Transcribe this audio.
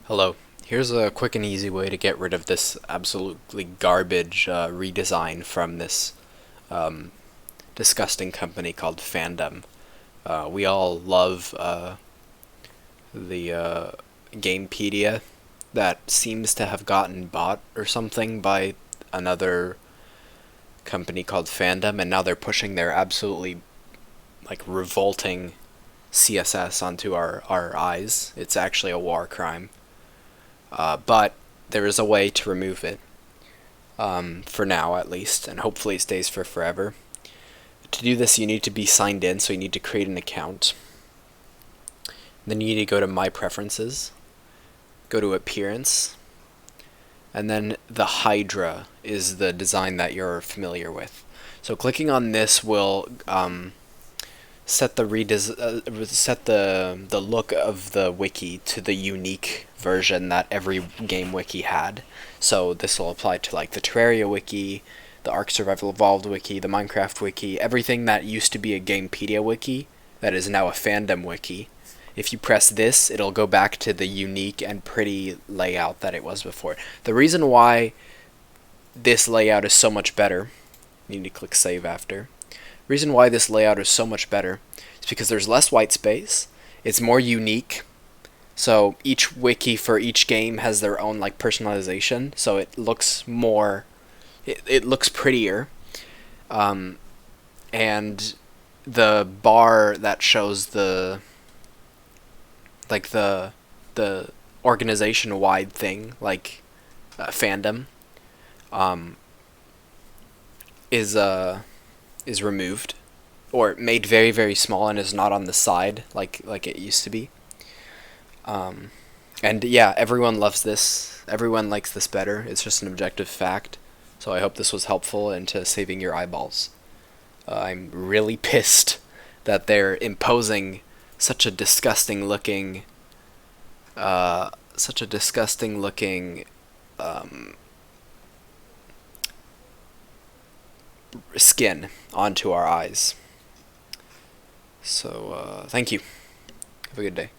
Hello. Here's a quick and easy way to get rid of this absolutely garbage redesign from this um, disgusting company called Fandom. We all love the Gamepedia that seems to have gotten bought or something by another company called Fandom, and now they're pushing their absolutely revolting CSS onto our eyes. It's actually a war crime. But there is a way to remove it, for now at least, and hopefully it stays for forever. To do this, you need to be signed in, so you need to create an account. Then you need to go to My Preferences, go to Appearance, and then the Hydra is the design that you're familiar with. So clicking on this will set the look of the wiki to the unique version that every game wiki had. So this will apply to like the Terraria wiki, the Ark Survival Evolved wiki, the Minecraft wiki, everything that used to be a Gamepedia wiki that is now a Fandom wiki. If you press this, it'll go back to the unique and pretty layout that it was before. The reason why this layout is so much better, you need to click save after. Reason why this layout is so much better is because there's less white space, it's more unique, so each wiki for each game has their own like personalization, so it looks more, it looks prettier, and the bar that shows the the organization wide thing fandom um, is is removed, or made very very small and is not on the side like it used to be. And yeah, everyone loves this. Everyone likes this better. It's just an objective fact. So I hope this was helpful into saving your eyeballs. I'm really pissed that they're imposing such a disgusting looking, such a disgusting looking skin onto our eyes. So thank you. Have a good day.